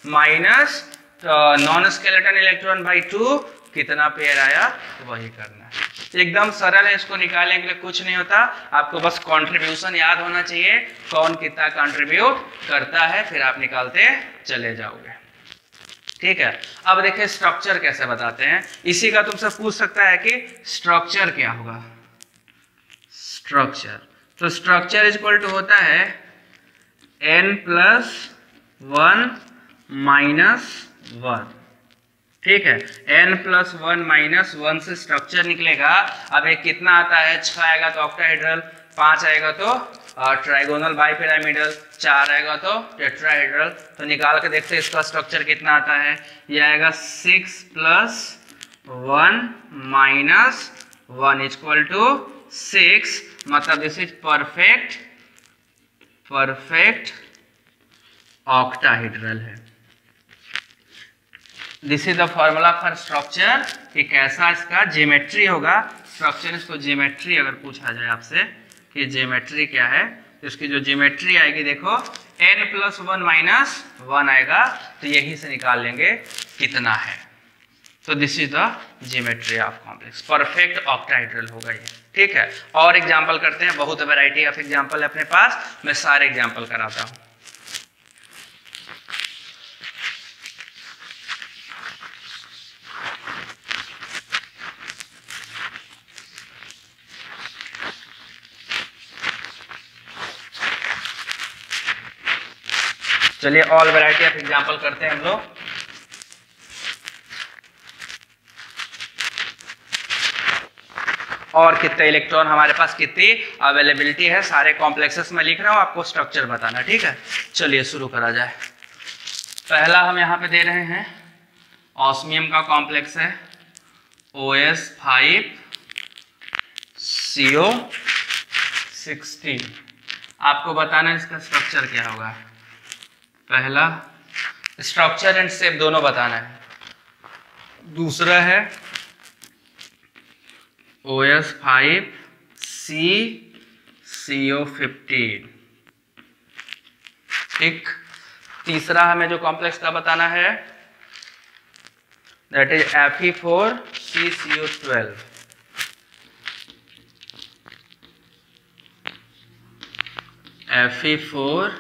minus non skeleton electron by 2 कितना पेयर आया तो वही करना है। एकदम सरल है, इसको निकालने के लिए कुछ नहीं होता, आपको बस कंट्रीब्यूशन याद होना चाहिए, कौन कितना कंट्रीब्यूट करता है, फिर आप निकालते चले जाओगे। ठीक है, अब देखिए स्ट्रक्चर कैसे बताते हैं। इसी का तुमसे पूछ सकता है कि स्ट्रक्चर क्या होगा। स्ट्रक्चर, तो स्ट्रक्चर इक्वल टू होता है n+1 -1। ठीक है, n+1 -1 से स्ट्रक्चर निकलेगा। अब ये कितना आता है 6 आएगा तो ऑक्टाहेड्रल, 5 आएगा तो ट्राइगोनल बाइपिरामिडल, 4 आएगा तो टेट्राहेड्रल। तो निकाल के देखते हैं इसका स्ट्रक्चर कितना आता है। ये आएगा 6 + 1 - 1 = 6, मतलब दिस इज परफेक्ट ऑक्टाहेड्रल है। This is the formula for structure कि कैसा इसका ज्योमेट्री होगा। स्ट्रक्चर, इसको ज्योमेट्री अगर पूछा जाए आपसे कि ज्योमेट्री क्या है, तो इसकी जो ज्योमेट्री आएगी देखो n+1 - 1 आएगा, तो यही से निकाल लेंगे कितना है। तो this is the geometry of complex, perfect octahedral होगा ये। ठीक है, और एग्जाम्पल करते हैं, बहुत वैरायटी ऑफ एग्जाम्पल है अपने पास, मैं सारे एग्जाम्पल कराता हूँ। चलिए ऑल वैरायटी ऑफ एग्जाम्पल करते हैं हम लोग। और कितने इलेक्ट्रॉन हमारे पास कितनी अवेलेबिलिटी है, सारे कॉम्प्लेक्सेस में लिख रहा हूं, आपको स्ट्रक्चर बताना। ठीक है, चलिए शुरू करा जाए। पहला हम यहां पे दे रहे हैं ऑस्मियम का कॉम्प्लेक्स है OS5 CO16। आपको बताना इसका स्ट्रक्चर क्या होगा। पहला स्ट्रक्चर एंड शेप दोनों बताना है। दूसरा है OS5 CO15। ठीक, तीसरा हमें जो कॉम्प्लेक्स का बताना है that is Fe4 CO12। Fe4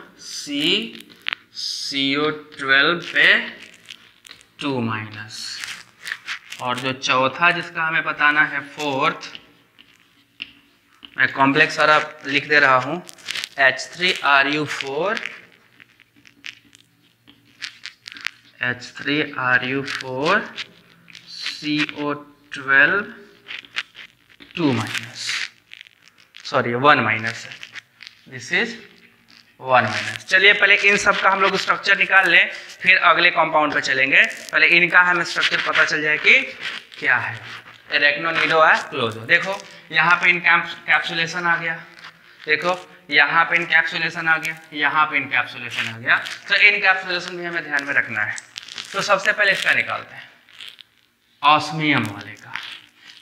CO12 पे 2-। और जो चौथा जिसका हमें बताना है फोर्थ, मैं कॉम्प्लेक्स सारा लिख दे रहा हूं H3Ru4 CO12 2-। सॉरी 1- है, दिस इज 1-। चलिए पहले इन सब का हम लोग स्ट्रक्चर निकाल लें, फिर अगले कंपाउंड पे चलेंगे। पहले इनका हमें स्ट्रक्चर पता चल जाए कि क्या है। एरेक्नो, नीडो है, क्लोजो। देखो यहाँ पे इनकैप्सुलेशन आ गया, देखो यहाँ पे इनकैप्सुलेशन आ गया, यहाँ पे इनकैप्सुलेशन आ गया। तो इनकैप्सुलेशन भी हमें ध्यान में रखना है। तो सबसे पहले इसका निकालते हैं ऑस्मियम वाले का।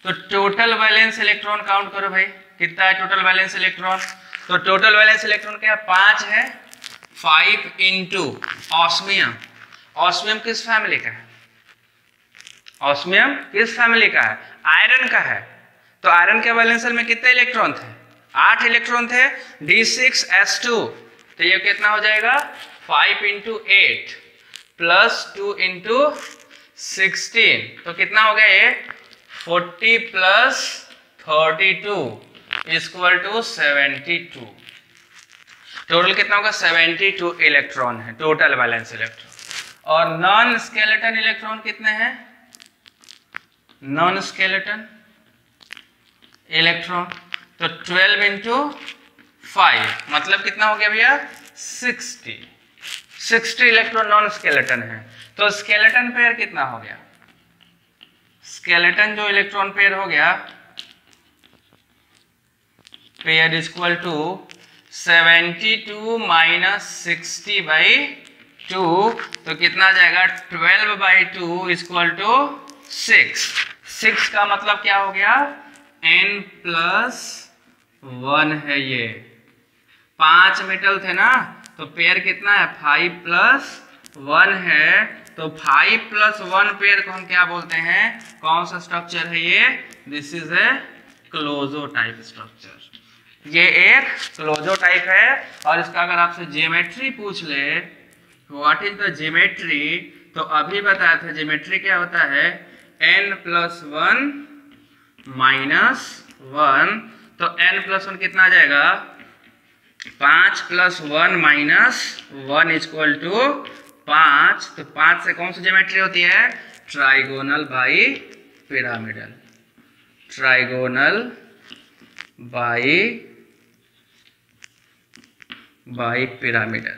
तो टोटल वैलेंस इलेक्ट्रॉन काउंट करो भाई, कितना है टोटल वैलेंस इलेक्ट्रॉन। तो टोटल वैलेंस इलेक्ट्रॉन क्या 5 है, 5 × ऑस्मियम। ऑस्मियम किस फैमिली का है, ऑस्मियम किस फैमिली का है, आयरन का है। तो आयरन के वैलेंस शेल में कितने इलेक्ट्रॉन थे? 8 इलेक्ट्रॉन थे, D6S2। तो ये कितना हो जाएगा? 5 × 8 प्लस 2 × 16, तो कितना हो गया ये? 40 प्लस 32 इक्वल टू 72। टोटल कितना होगा? 72 इलेक्ट्रॉन है टोटल वैलेंस इलेक्ट्रॉन। और नॉन स्केलेटन इलेक्ट्रॉन कितने हैं? नॉन स्केलेटन इलेक्ट्रॉन तो 12 × 5 मतलब कितना हो गया भैया? 60 इलेक्ट्रॉन नॉन स्केलेटन है। तो स्केलेटन पेयर कितना हो गया? स्केलेटन जो इलेक्ट्रॉन पेयर हो गया, पेयर इक्वल टू 72 माइनस 60/2, तो कितना आ जाएगा? 12/2 इक्वल टू 6 का मतलब क्या हो गया? n+1 है। ये 5 मेटल थे ना, तो पेयर कितना है? 5+1 है। तो 5+1 पेयर को हम क्या बोलते हैं? कौन सा स्ट्रक्चर है ये? This is a closo type structure. ये एक क्लोजो टाइप है। और इसका अगर आपसे ज्योमेट्री पूछ ले, व्हाट इज द ज्योमेट्री, तो अभी बताया था ज्योमेट्री क्या होता है? n+1 -1, तो n+1 कितना आ जाएगा? 5 + 1 - 1 इक्वल टू 5। तो 5 से कौन सी ज्योमेट्री होती है? Trigonal bi pyramidal. Trigonal bi pyramidal.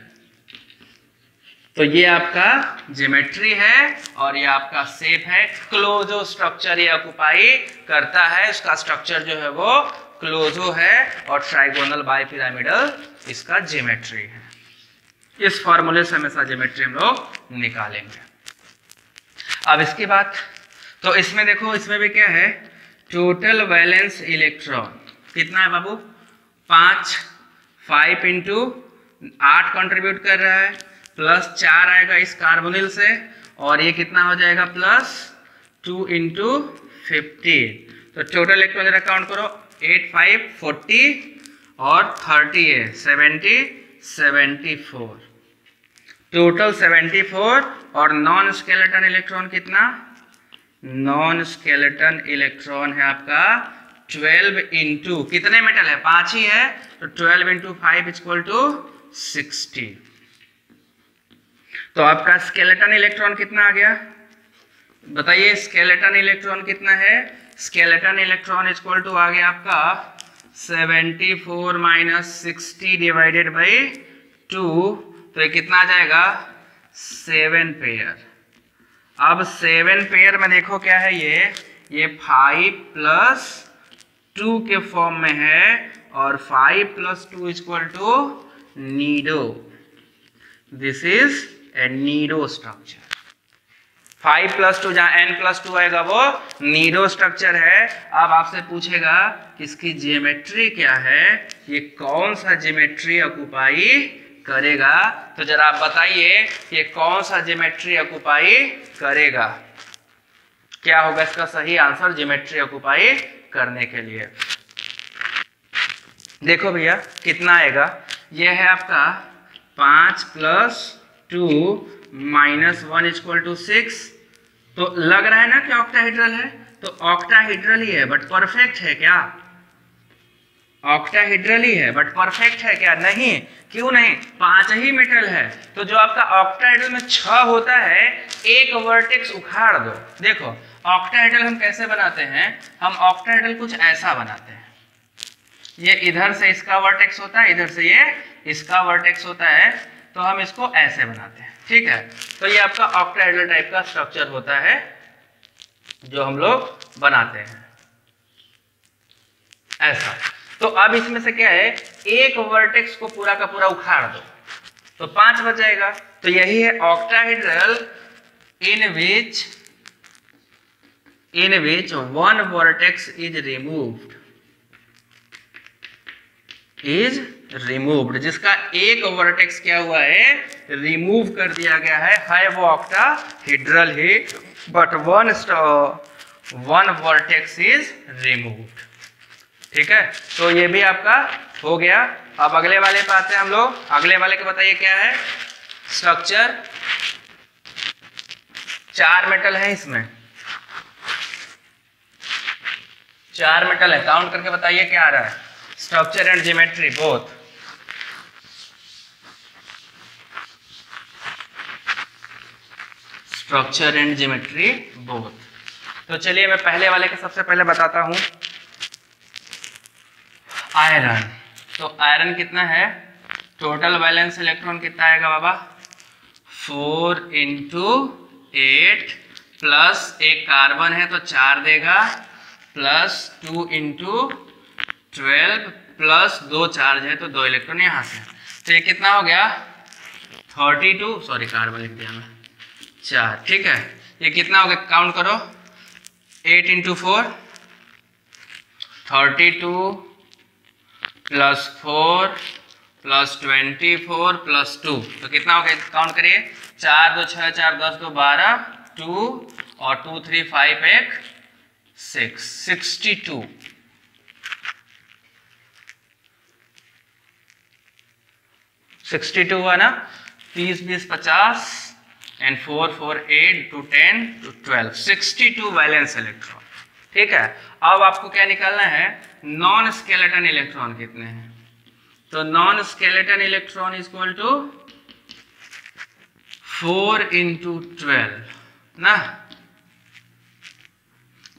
तो ये आपका ज्योमेट्री है और ये आपका शेप है। क्लोजो स्ट्रक्चर ये ऑक्युपाई करता है, इसका स्ट्रक्चर जो है वो क्लोजो है और ट्राइगोनल बाई पिरामिडल इसका ज्योमेट्री है। इस फॉर्मूले से हमेशा ज्योमेट्री हम लोग निकालेंगे। अब इसके बाद तो इसमें देखो, इसमें भी क्या है? टोटल वैलेंस इलेक्ट्रॉन कितना है बाबू? 5 × 8 कंट्रीब्यूट कर रहा है, प्लस 4 आएगा इस कार्बोनिल से, और ये कितना हो जाएगा? +2 × 15। तो टोटल इलेक्ट्रॉन जरा काउंट करो, 8 5 40 और 30 है 74। टोटल 74। और नॉन स्केलेटन इलेक्ट्रॉन कितना? नॉन स्केलेटन इलेक्ट्रॉन है आपका 12 × कितने मेटल है? 5 ही है, तो 12 × 5 इक्वल टू 60। तो आपका स्केलेटन इलेक्ट्रॉन कितना आ गया? बताइए स्केलेटन इलेक्ट्रॉन कितना है? स्केलेटन इलेक्ट्रॉन इक्वल टू आ गया आपका 74 - 60/2, तो ये कितना आ जाएगा? 7 पेयर। अब 7 पेयर में देखो क्या है ये 5 + 2 के फॉर्म में है, और 5 + 2 equal to nido. This is a nido structure. 5 + 2 जहां n+2 आएगा वो नीडो स्ट्रक्चर है। अब आपसे पूछेगा कि इसकी ज्योमेट्री क्या है, ये कौन सा ज्योमेट्री ऑक्युपाई करेगा? तो जरा आप बताइए ये कौन सा ज्योमेट्री ऑक्युपाई करेगा? क्या होगा इसका सही आंसर ज्योमेट्री ऑक्युपाई करने के लिए? देखो भैया कितना आएगा, ये है आपका 5 + 2 -1 इक्वल टू 6। तो लग रहा है ना कि ऑक्टाहेड्रल है, तो ऑक्टाहेड्रल ही है, बट परफेक्ट है क्या? ऑक्टाहेड्रल ही है बट परफेक्ट है क्या? नहीं। क्यों नहीं? 5 ही मेटल है। तो जो आपका ऑक्टाहेड्रल में 6 होता है, एक वर्टेक्स उखाड़ दो। देखो ऑक्टाहेड्रल हम कैसे बनाते हैं? हम ऑक्टाहेड्रल कुछ ऐसा बनाते हैं, ये इधर से इसका वर्टेक्स होता है, इधर से ये इसका वर्टेक्स होता है, तो हम इसको ऐसे बनाते हैं। ठीक है, तो ये आपका ऑक्टाहेड्रल टाइप का स्ट्रक्चर होता है जो हम लोग बनाते हैं ऐसा। तो अब इसमें से क्या है, एक वर्टेक्स को पूरा का पूरा उखाड़ दो तो 5 बच जाएगा। तो यही है octahedral in which one vertex is removed, जिसका एक वर्टेक्स क्या हुआ है, रिमूव कर दिया गया है वो octahedral he, but one vertex is removed. ठीक है, तो ये भी आपका हो गया। अब अगले वाले पे आते हैं हम लोग। अगले वाले के बताइए क्या है स्ट्रक्चर। 4 मेटल है इसमें, 4 मेटल है, काउंट करके बताइए क्या आ रहा है। Structure and geometry both. Structure and geometry both. तो चलिए मैं पहले वाले के सबसे पहले बताता हूं। आयरन, तो आयरन कितना है, टोटल वैलेंस इलेक्ट्रॉन कितना आएगा बाबा 4 × 8 प्लस एक कार्बन है तो 4 देगा, प्लस 2 × 12 प्लस 2 चार्ज है तो 2 इलेक्ट्रॉन यहाँ से। तो ये कितना हो गया 32, सॉरी कार्बन लिख दिया मैं 4, ठीक है। ये कितना हो गया काउंट करो, 8 × 4 32 प्लस 4 प्लस 24 प्लस 2, तो कितना हो गया काउंट करिए, 4 2 6 4 10 2 12 2 और 2 3 5 1 6 62। 62 हुआ ना, 30 20 50 एंड 4 4 8 2 10 2 12 62 वैलेंस इलेक्ट्रॉन, ठीक है। अब आपको क्या निकालना है, नॉन स्केलेटन इलेक्ट्रॉन कितने हैं। तो non skeleton electron is equal to 4 × 12 ना,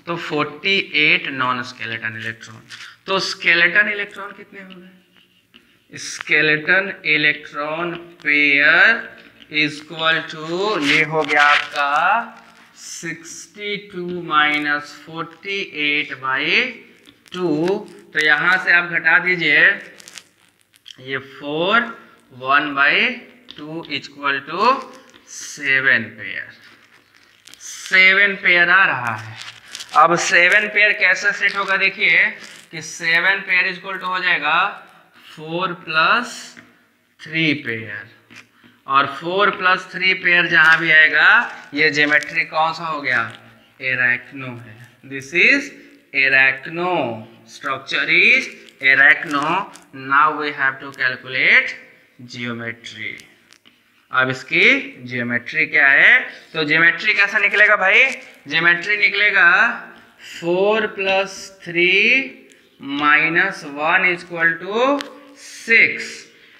तो 48 नॉन स्केलेटन इलेक्ट्रॉन। तो स्केलेटन इलेक्ट्रॉन कितने होंगे, skeleton electron pair is equal to, ये हो गया आपका 62 - 48/2। तो यहां से आप घटा दीजिए, ये 4 1/2 इक्वल टू 7 पेयर, 7 पेयर आ रहा है। अब 7 पेयर कैसे सेट होगा, देखिए कि 7 पेयर इक्वल टू हो जाएगा 4 + 3 पेयर, और 4 + 3 पेयर जहां भी आएगा ये ज्योमेट्री कौन सा हो गया, एराक्नो है। This is arachno, structure is arachno. Now we have to calculate geometry. अब इसकी जियोमेट्री क्या है, तो जियोमेट्री कैसा निकलेगा भाई, जियोमेट्री निकलेगा 4 + 3 - 1 = 6।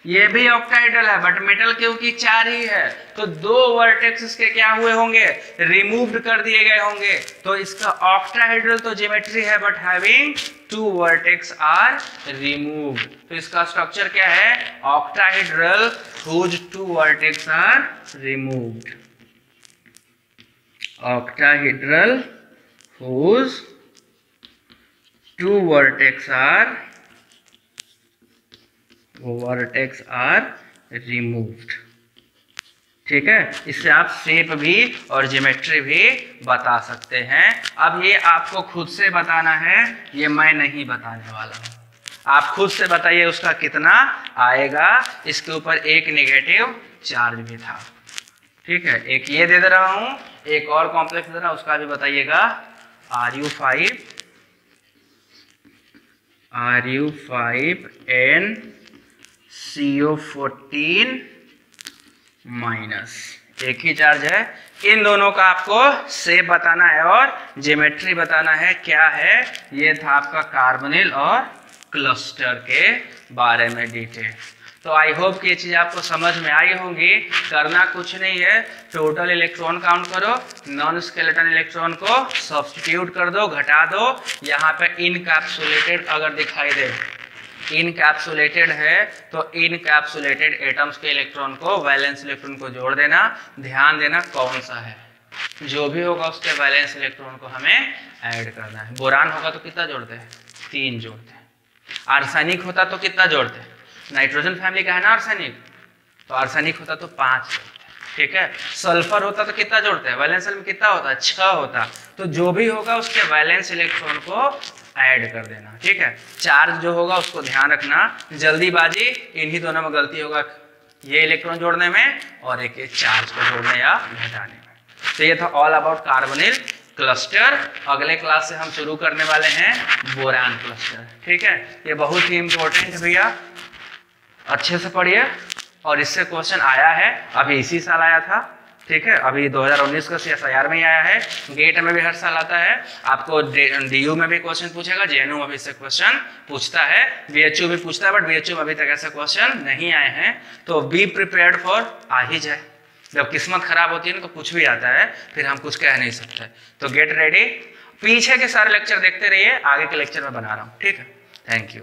ये भी ऑक्टाहेड्रल है बट मेटल क्योंकि 4 ही है, तो 2 वर्टेक्स इसके क्या हुए होंगे, रिमूव्ड कर दिए गए होंगे। तो इसका ऑक्टाहेड्रल तो ज्योमेट्री है but having 2 vertex are removed. तो इसका स्ट्रक्चर क्या है, octahedral whose 2 vertex are removed. Octahedral whose 2 vertex are removed, ठीक है। इससे आप शेप भी और ज्योमेट्री भी बता सकते हैं। अब ये आपको खुद से बताना है, ये मैं नहीं बताने वाला हूं, आप खुद से बताइए उसका कितना आएगा। इसके ऊपर एक नेगेटिव चार्ज भी था, ठीक है। एक ये दे रहा हूं, एक और कॉम्प्लेक्स दे रहा हूं, उसका भी बताइएगा। Ru5 NCO14 - एक ही चार्ज है। इन दोनों का आपको शेप बताना है और ज्योमेट्री बताना है क्या है। ये था आपका कार्बोनिल और क्लस्टर के बारे में डिटेल। तो आई होप कि ये चीज़ आपको समझ में आई होंगी। करना कुछ नहीं है, टोटल इलेक्ट्रॉन काउंट करो, नॉन स्केलेटन इलेक्ट्रॉन को सब्स्टिट्यूट कर दो, घटा दो। यहाँ पे इनकैप्सुलेटेड अगर दिखाई दे, इनकैप्सुलेटेड है तो इनकैप्सुलेटेड एटम्स के इलेक्ट्रॉन को, वैलेंस इलेक्ट्रॉन को जोड़ देना। ध्यान देना कौन सा है, जो भी होगा उसके वैलेंस इलेक्ट्रॉन को हमें ऐड करना है। बोरान होगा तो कितना जोड़ते हैं, 3 जोड़ते हैं। आर्सेनिक होता तो कितना जोड़ते हैं, नाइट्रोजन फैमिली का है ना आर्सेनिक, तो आर्सेनिक होता तो 5 जोड़ते हैं, ठीक है। सल्फर होता तो कितना जोड़ते हैं, वैलेंस में कितना होता है, 6 होता। तो जो भी होगा उसके वैलेंस इलेक्ट्रॉन को ऐड कर देना, ठीक है। चार्ज जो होगा उसको ध्यान रखना, जल्दीबाजी इन्हीं दोनों में गलती होगा, ये इलेक्ट्रॉन जोड़ने में और एक चार्ज को जोड़ने या घटाने में। तो ये था ऑल अबाउट कार्बोनिल क्लस्टर। अगले क्लास से हम शुरू करने वाले हैं बोरान क्लस्टर। ठीक है, ये बहुत ही इंपॉर्टेंट है भैया, अच्छे से पढ़िए। और इससे क्वेश्चन आया है, अभी इसी साल आया था। ठीक है, अभी 2019 का CSIR में ही आया है, गेट में भी हर साल आता है। आपको DU में भी क्वेश्चन पूछेगा, JNU में भी इससे क्वेश्चन पूछता है, BHU भी पूछता है, बट BHU में अभी तक ऐसे क्वेश्चन नहीं आए हैं। तो बी प्रिपेयर्ड फॉर आ ही जाए। जब किस्मत खराब होती है ना तो कुछ भी आता है, फिर हम कुछ कह नहीं सकते। तो गेट रेडी, पीछे के सारे लेक्चर देखते रहिए, आगे के लेक्चर में बना रहा हूँ। ठीक है, थैंक यू।